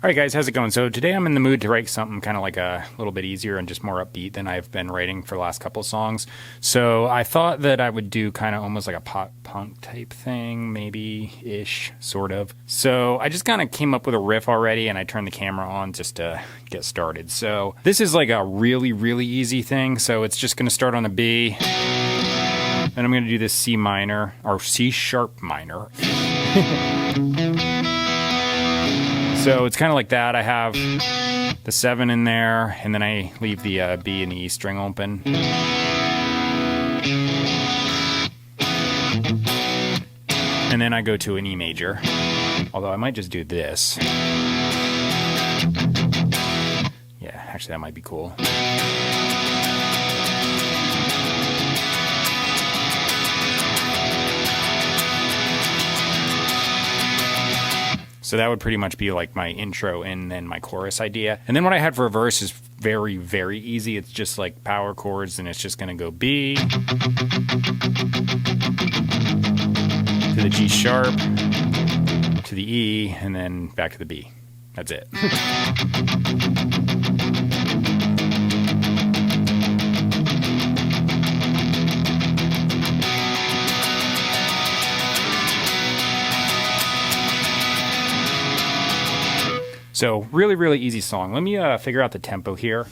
Alright guys, how's it going? So today I'm in the mood to write something kind of like a little bit easier and just more upbeat than I've been writing for the last couple songs. So I thought that I would do kind of almost like a pop punk type thing, maybe-ish, sort of. So I just kind of came up with a riff already and I turned the camera on just to get started. So this is like a really, really easy thing. So it's just going to start on a B. Then I'm going to do this C minor, or C sharp minor. So it's kind of like that. I have the 7 in there, and then I leave the B and the E string open. And then I go to an E major. Although I might just do this. Yeah, actually that might be cool. So that would pretty much be like my intro and then my chorus idea. And then what I had for a verse is very, very easy. It's just like power chords, and it's just going to go B to the G sharp to the E and then back to the B. That's it. So really, really easy song. Let me figure out the tempo here.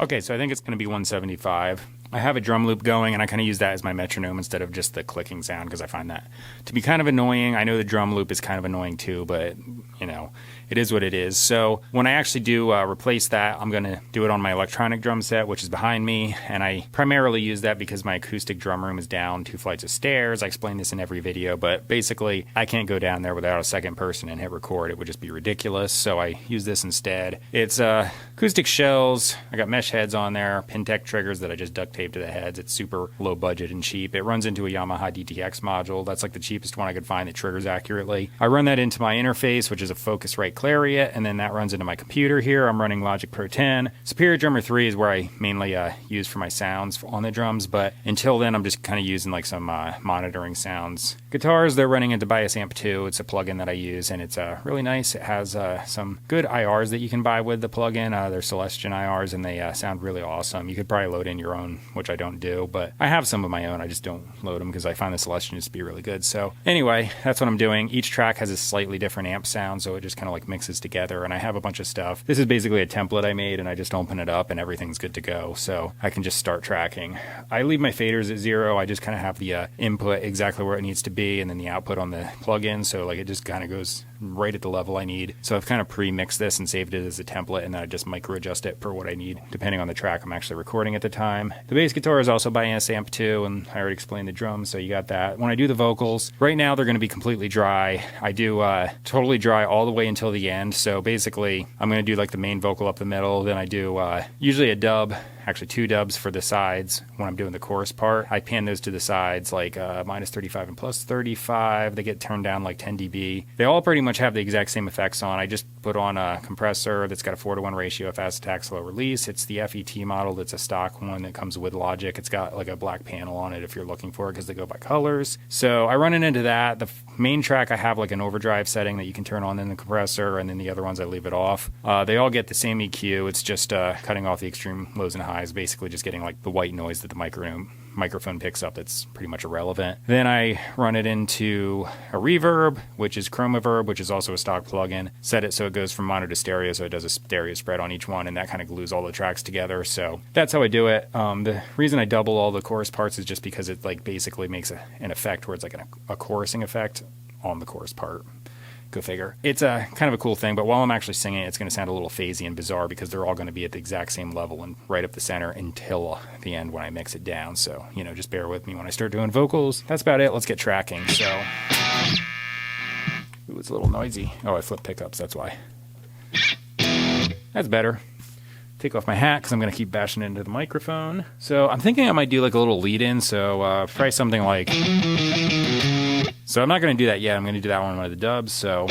Okay, so I think it's going to be 175. I have a drum loop going, and I kind of use that as my metronome instead of just the clicking sound because I find that to be kind of annoying. I know the drum loop is kind of annoying too, but you know, it is what it is. So when I actually do replace that, I'm going to do it on my electronic drum set, which is behind me, and I primarily use that because my acoustic drum room is down 2 flights of stairs. I explain this in every video, but basically I can't go down there without a second person and hit record. It would just be ridiculous, so I use this instead. It's acoustic shells. I got mesh heads on there, Pintec triggers that I just duct tape to the heads. It's super low budget and cheap. It runs into a Yamaha DTX module. That's like the cheapest one I could find that triggers accurately. I run that into my interface, which is a Focusrite Clarinet, and then that runs into my computer here. I'm running Logic Pro 10. Superior Drummer 3 is where I mainly use for my sounds on the drums, but until then I'm just kind of using like some monitoring sounds. Guitars, they're running into Bias Amp 2. It's a plugin that I use, and it's really nice. It has some good IRs that you can buy with the plugin. They're Celestion IRs, and they sound really awesome. You could probably load in your own, which I don't do, but I have some of my own. I just don't load them because I find the Celestion just to be really good. So anyway, that's what I'm doing. Each track has a slightly different amp sound, so it just kind of like mixes together, and I have a bunch of stuff. This is basically a template I made, and I just open it up and everything's good to go, so I can just start tracking. I leave my faders at 0. I just kind of have the input exactly where it needs to be, and then the output on the plugin, so like it just kind of goes right at the level I need. So I've kind of pre-mixed this and saved it as a template, and then I just micro adjust it for what I need depending on the track I'm actually recording at the time. The bass guitar is also by Amp 2, and I already explained the drums, so you got that. When I do the vocals, right now they're going to be completely dry. I do totally dry all the way until the end, so basically I'm going to do like the main vocal up the middle, then I do usually a dub, actually 2 dubs for the sides when I'm doing the chorus part. I pan those to the sides like minus 35 and plus 35. They get turned down like 10 dB. They all pretty much have the exact same effects on. I just put on a compressor that's got a 4:1 ratio, fast attack, slow release. It's the FET model. That's a stock one that comes with Logic. It's got like a black panel on it if you're looking for it because they go by colors. So I run it into that. The main track I have like an overdrive setting that you can turn on in the compressor, and then the other ones I leave it off. They all get the same EQ. It's just cutting off the extreme lows and highs, basically just getting like the white noise that the microphone picks up that's pretty much irrelevant. Then I run it into a Reverb, which is Chromaverb, which is also a stock plugin. Set it so it goes from mono to stereo, so it does a stereo spread on each one, and that kind of glues all the tracks together. So that's how I do it. The reason I double all the chorus parts is just because it like basically makes an effect where it's like a chorusing effect on the chorus part. Go figure. It's a kind of a cool thing, but while I'm actually singing it, it's going to sound a little phasey and bizarre because they're all going to be at the exact same level and right up the center until the end when I mix it down. So, you know, just bear with me when I start doing vocals. That's about it. Let's get tracking. So, ooh, it's a little noisy. Oh, I flipped pickups. That's why. That's better. Take off my hat because I'm going to keep bashing into the microphone. So I'm thinking I might do like a little lead in. So try something like... So I'm not going to do that yet. I'm going to do that one of the dubs. So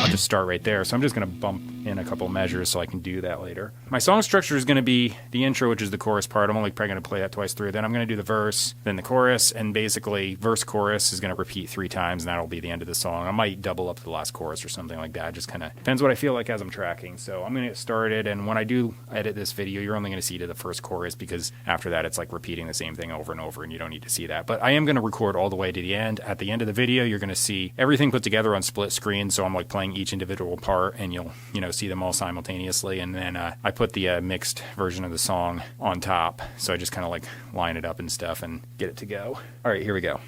I'll just start right there. So I'm just going to bump in a couple measures so I can do that later. My song structure is going to be the intro, which is the chorus part. I'm only probably going to play that twice through. Then I'm going to do the verse, then the chorus, and basically verse chorus is going to repeat 3 times, and that'll be the end of the song. I might double up the last chorus or something like that. Just kind of depends what I feel like as I'm tracking. So I'm going to get started, and when I do edit this video, you're only going to see to the first chorus, because after that it's like repeating the same thing over and over, and you don't need to see that. But I am going to record all the way to the end. At the end of the video, you're going to see everything put together on split screen, so I'm like playing each individual part, and you'll see them all simultaneously. And then I put the mixed version of the song on top, so I just kind of like line it up and stuff and get it to go. All right, here we go.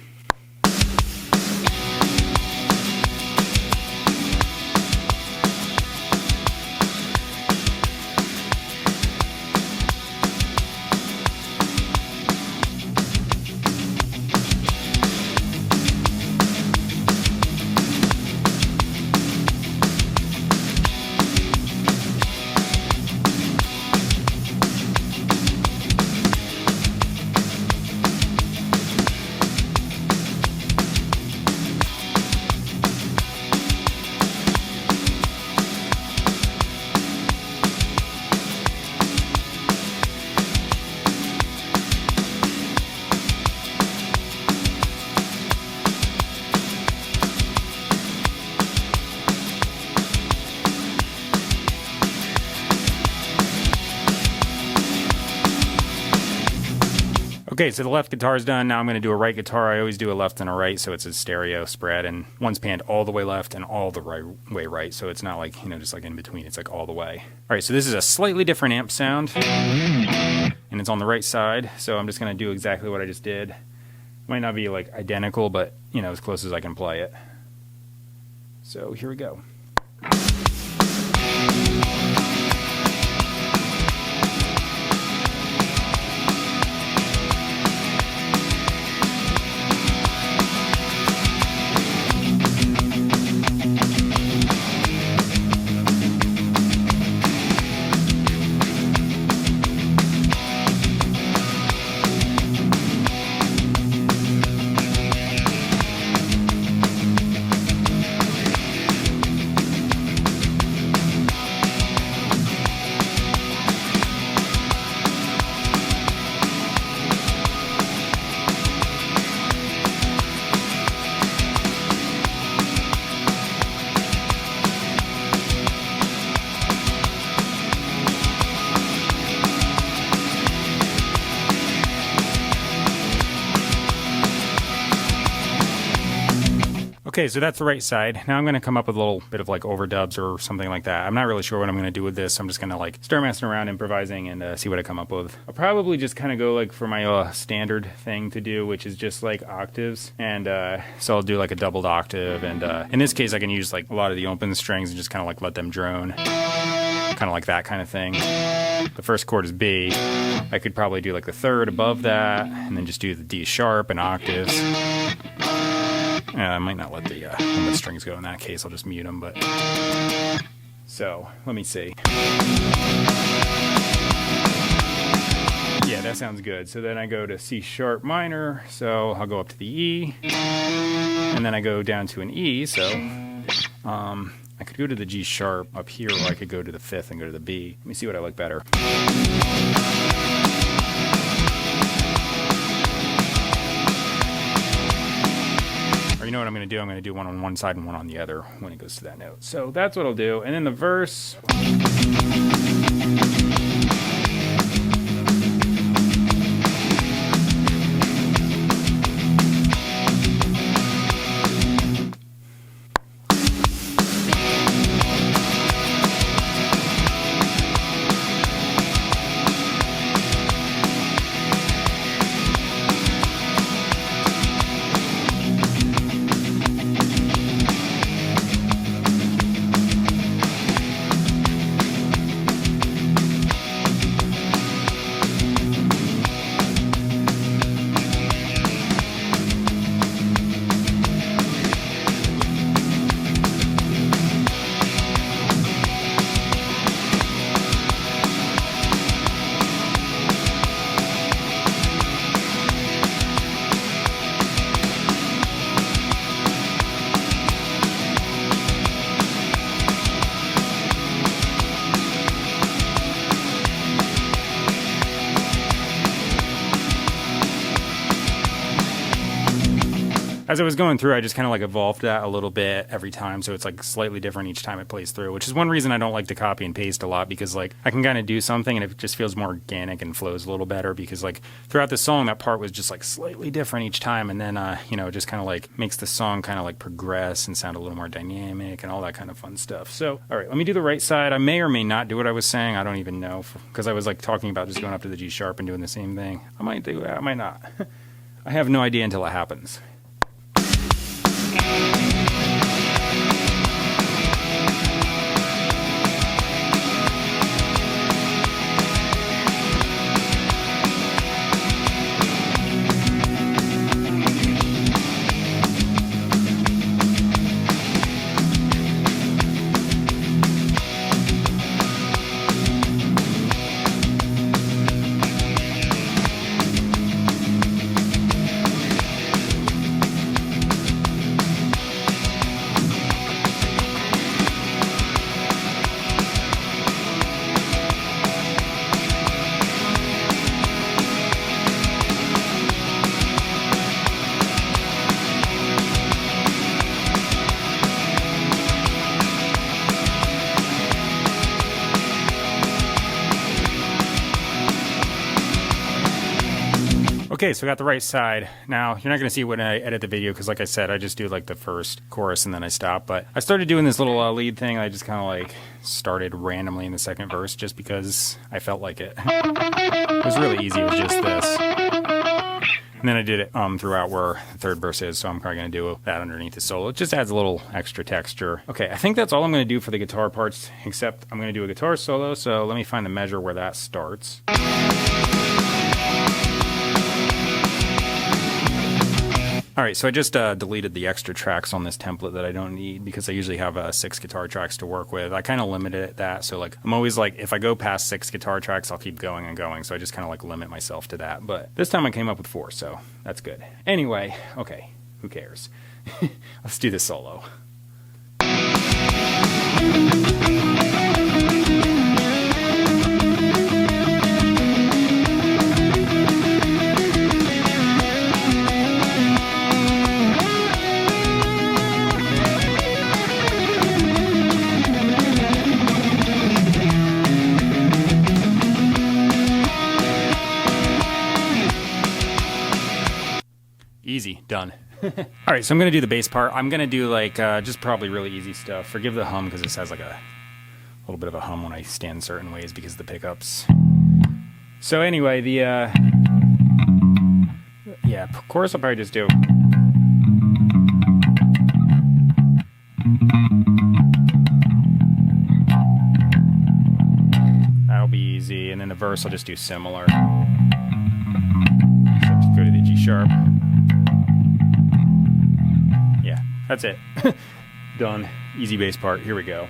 Okay, so the left guitar is done. Now I'm going to do a right guitar. I always do a left and a right, so it's a stereo spread, and one's panned all the way left and all the way right, so it's not like, just like in between. It's like all the way. All right, so this is a slightly different amp sound, and it's on the right side, so I'm just going to do exactly what I just did. Might not be like identical, but, as close as I can play it. So here we go. Okay, so that's the right side. Now I'm going to come up with a little bit of like overdubs or something like that. I'm not really sure what I'm going to do with this. I'm just going to like start messing around, improvising, and see what I come up with. I'll probably just kind of go like for my standard thing to do, which is just like octaves. And so I'll do like a doubled octave. And in this case, I can use like a lot of the open strings and just kind of like let them drone. Kind of like that kind of thing. The first chord is B. I could probably do like the third above that, and then just do the D sharp and octaves. I might not let the strings go in that case. I'll just mute them. But so let me see. Yeah, that sounds good. So then I go to C sharp minor. So I'll go up to the E, and then I go down to an E. So I could go to the G sharp up here, or I could go to the fifth and go to the B. Let me see what I like better. You know what I'm going to do? I'm going to do one on one side and one on the other when it goes to that note. So that's what I'll do. And then the verse. as I was going through, I just kind of like evolved that a little bit every time, so it's like slightly different each time it plays through, which is one reason I don't like to copy and paste a lot, because like I can kind of do something and it just feels more organic and flows a little better, because like throughout the song that part was just like slightly different each time, and then you know, it just kind of like makes the song kind of like progress and sound a little more dynamic and all that kind of fun stuff. So all right, let me do the right side. I may or may not do what I was saying, I don't even know, because I was like talking about just going up to the G sharp and doing the same thing. I might do that, I might not. I have no idea until it happens. Okay, so I got the right side. Now, you're not going to see it when I edit the video because, like I said, I just do like the first chorus and then I stop. But I started doing this little lead thing. I just kind of like started randomly in the second verse just because I felt like it. It was really easy. It was just this. And then I did it throughout where the third verse is, so I'm probably going to do that underneath the solo. It just adds a little extra texture. Okay, I think that's all I'm going to do for the guitar parts, except I'm going to do a guitar solo, so let me find the measure where that starts. Alright, so I just deleted the extra tracks on this template that I don't need because I usually have 6 guitar tracks to work with. I kind of limited it at that, so like I'm always like, if I go past 6 guitar tracks, I'll keep going and going, so I just kind of like limit myself to that. But this time I came up with 4, so that's good. Anyway, okay, who cares? Let's do this solo. Easy, done. Alright, so I'm going to do the bass part. I'm going to do like just probably really easy stuff. Forgive the hum because this has like a little bit of a hum when I stand certain ways because of the pickups. So anyway, the yeah, chorus I'll probably just do. That'll be easy, and then the verse I'll just do similar. So just go to the G sharp. Yeah, that's it. Done. Easy bass part. Here we go.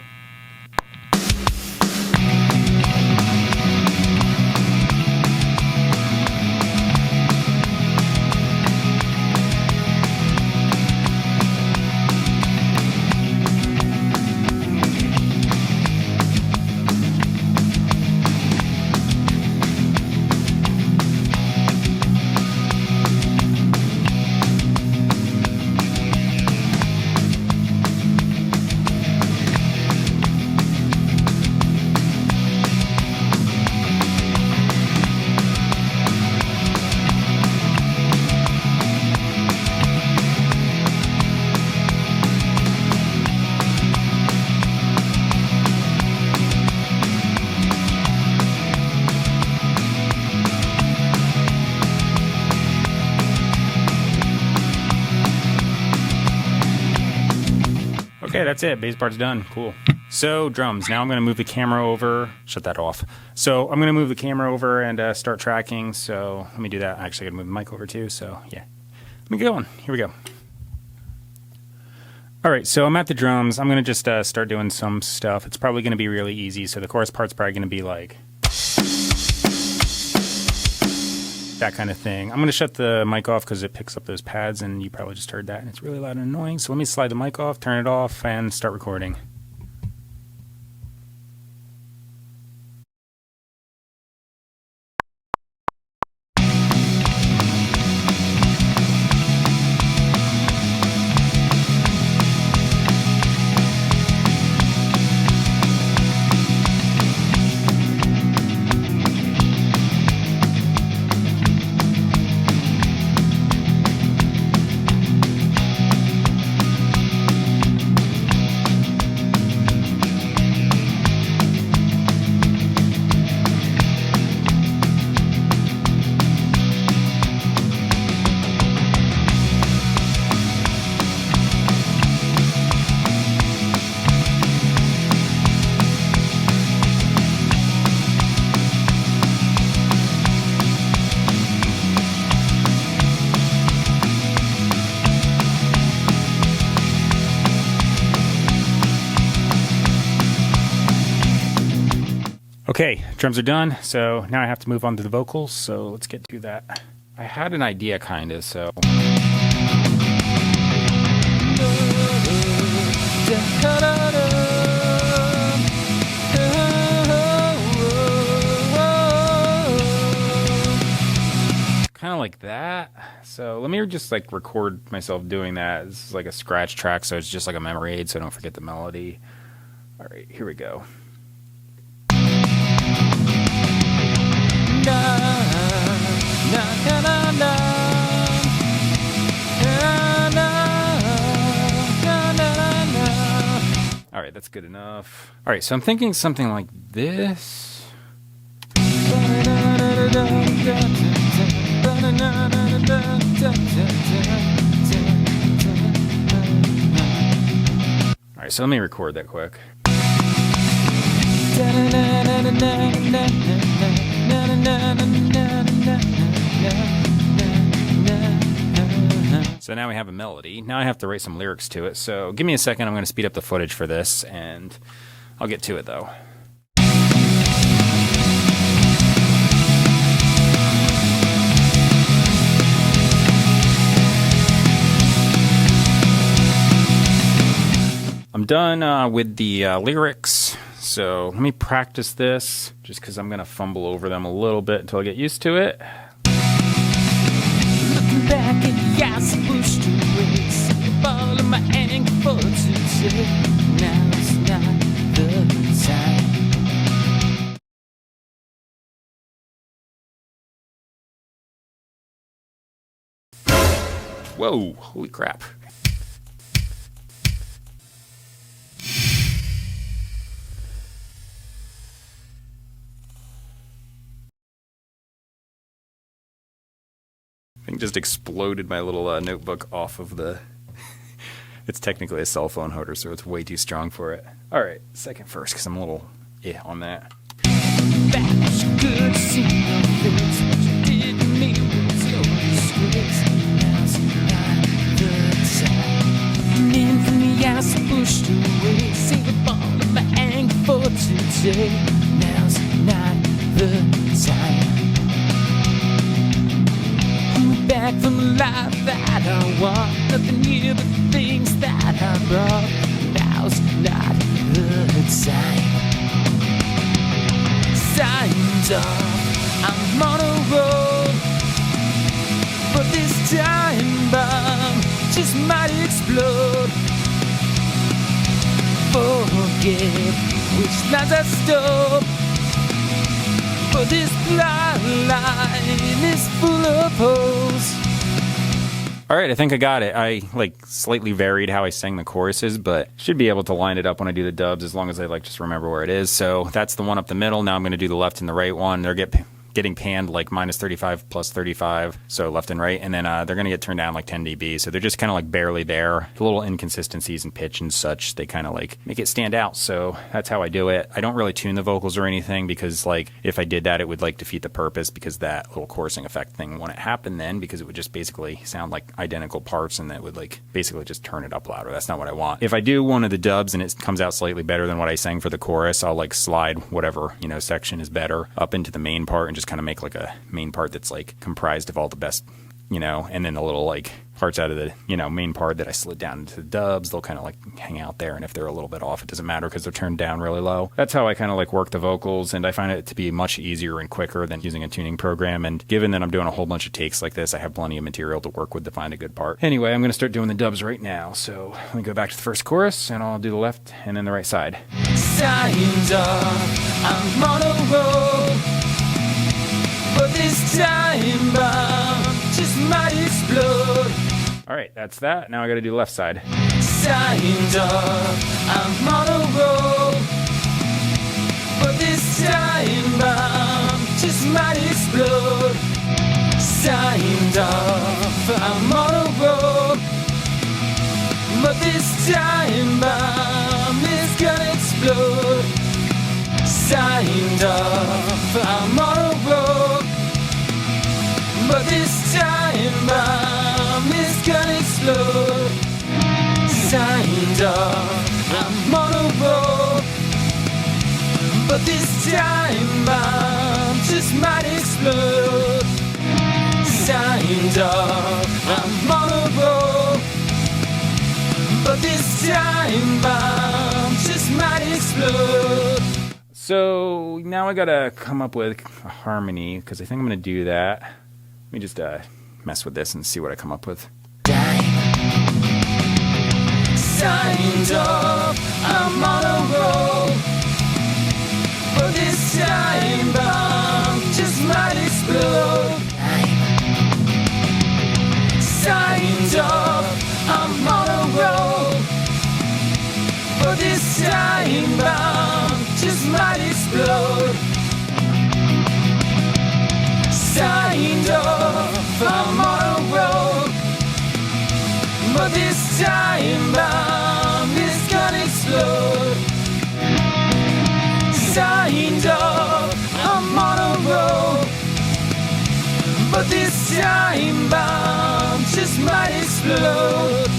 Okay, that's it. Bass part's done. Cool. So, drums. Now I'm going to move the camera over. Shut that off. So, I'm going to move the camera over and start tracking. So, let me do that. Actually, I got to move the mic over too. So, yeah. Let me get going. Here we go. Alright, so I'm at the drums. I'm going to just start doing some stuff. It's probably going to be really easy. So, the chorus part's probably going to be like that kind of thing. I'm going to shut the mic off because it picks up those pads and you probably just heard that and it's really loud and annoying. So let me slide the mic off, turn it off, and start recording. Okay, drums are done, so now I have to move on to the vocals, so let's get to that. I had an idea, kind of, so... kind of like that. So let me just like record myself doing that. This is like a scratch track, so it's just like a memory aid, so I don't forget the melody. All right, here we go. All right, that's good enough. All right, so I'm thinking something like this. All right, so let me record that quick. So now we have a melody. Now I have to write some lyrics to it. So give me a second. I'm going to speed up the footage for this, and I'll get to it, though. I'm done with the lyrics, so let me practice this, just because I'm going to fumble over them a little bit until I get used to it. Looking back at the ice pushed away, see a ball of my ankle to say, now's not the time. Whoa, holy crap. I think just exploded my little notebook off of the... It's technically a cell phone holder, so it's way too strong for it. All right, second verse, because I'm a little on that. That was good to see your face. What you did to me was your disgrace. Now's not the time. And in from the ice I pushed away. See the ball of my ankle for today. Now's not the time. Back from the life that I want, nothing here but the things that I brought. Now's not the time. Signs off, I'm on a roll, but this time bomb just might explode. Forget which lines I stole, but this plot line is full of holes. All right, I think I got it. I slightly varied how I sang the choruses, but should be able to line it up when I do the dubs as long as I just remember where it is. So that's the one up the middle. Now I'm going to do the left and the right one. They're getting panned like minus 35 plus 35, so left and right, and then they're going to get turned down like 10 dB, so they're just kind of like barely there. The little inconsistencies in pitch and such, they kind of like make it stand out, so that's how I do it. I don't really tune the vocals or anything, because like if I did that, it would like defeat the purpose, because that little chorusing effect thing wouldn't happen then, because it would just basically sound like identical parts, and that would like basically just turn it up louder. That's not what I want. If I do one of the dubs and it comes out slightly better than what I sang for the chorus, I'll like slide whatever section is better up into the main part and just kind of make like a main part that's like comprised of all the best, and then the little like parts out of the, main part that I slid down into the dubs, they'll kind of like hang out there. And if they're a little bit off, it doesn't matter because they're turned down really low. That's how I kind of like work the vocals. And I find it to be much easier and quicker than using a tuning program. And given that I'm doing a whole bunch of takes like this, I have plenty of material to work with to find a good part. Anyway, I'm going to start doing the dubs right now. So let me go back to the first chorus and I'll do the left and then the right side. Signs off, I'm on a roll, but this time bomb just might explode. All right, that's that. Now I got to do the left side. Signs off, I'm on a roll, but this time bomb just might explode. Signs off, I'm on a roll, but this time bomb is gonna explode. Signed off, I'm on a roll, but this time bomb is gonna explode. Signed off, I'm on a roll, But this time bomb just might explode. Signed up, I'm on a roll. But this time bomb just might explode. So now I gotta come up with a harmony, because I think I'm gonna do that. Let me just mess with this and see what I come up with. Signed up, I'm on a roll. But this time bomb just might explode. Signed up, I'm on a roll. But this time bomb just might explode. Signed up, I'm on a roll. But this time bomb is gonna explode. Signed up, I'm on a roll. But this time bomb just might explode.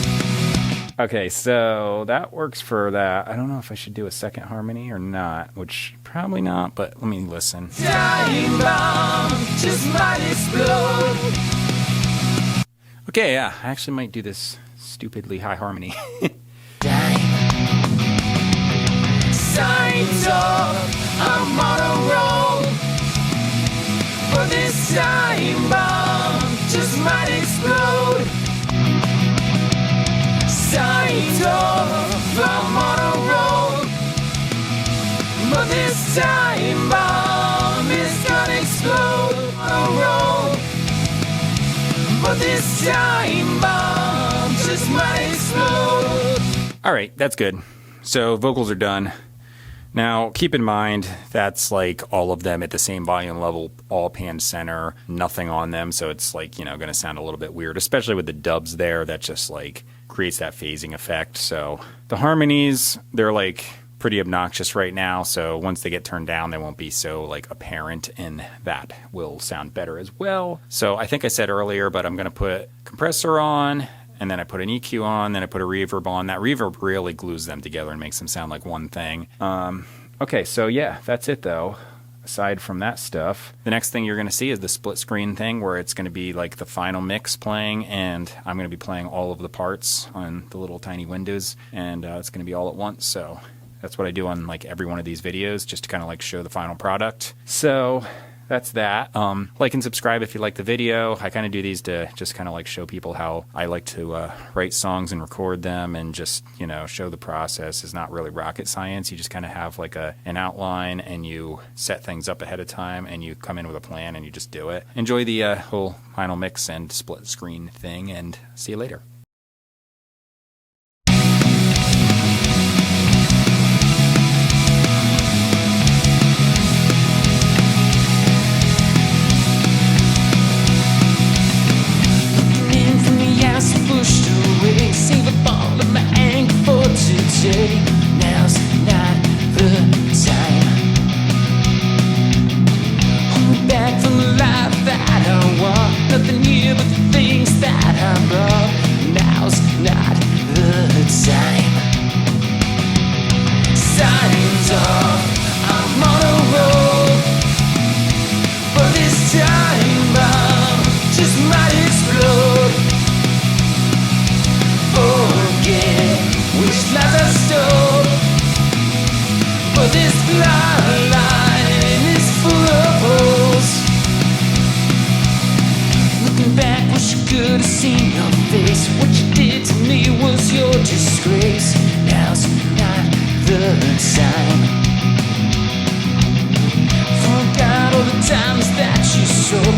Okay, so that works for that. I don't know if I should do a second harmony or not, which probably not, but let me listen. Time bomb just might explode. Okay, yeah, I actually might do this stupidly high harmony. Signed up, I'm on a roll. But this time bomb just might explode. Signed up, I'm on a roll. But this time bomb is gonna explode. On a roll. But this time bomb just might explode. All right, that's good. So vocals are done. Now, keep in mind, that's like all of them at the same volume level, all pan center, nothing on them. So it's like, you know, going to sound a little bit weird, especially with the dubs there. That just like creates that phasing effect. So the harmonies, they're like pretty obnoxious right now. So once they get turned down, they won't be so like apparent, and that will sound better as well. So I think I said earlier, but I'm going to put compressor on, and then I put an EQ on, then I put a reverb on. That reverb really glues them together and makes them sound like one thing. Okay, so yeah, that's it though. Aside from that stuff, the next thing you're going to see is the split screen thing, where it's going to be like the final mix playing, and I'm going to be playing all of the parts on the little tiny windows, and it's going to be all at once. So that's what I do on like every one of these videos, just to kind of like show the final product. So that's that. Like and subscribe if you like the video. I kind of do these to just kind of like show people how I like to write songs and record them, and just, you know, show the process is not really rocket science. You just kind of have like an outline, and you set things up ahead of time, and you come in with a plan, and you just do it. Enjoy the whole final mix and split screen thing, and see you later. Pushed away, save up all of my anger for today. Now's not the time. Hold me back from the life that I want. Nothing here but the things that I brought. Now's not the time. Signs off, I'm on a roll. But this time bomb just might explode. Forget which lies I stole. But this blind line is full of holes. Looking back, wish you could have seen your face. What you did to me was your disgrace. Now's not the time. Forgot all the times that you sold.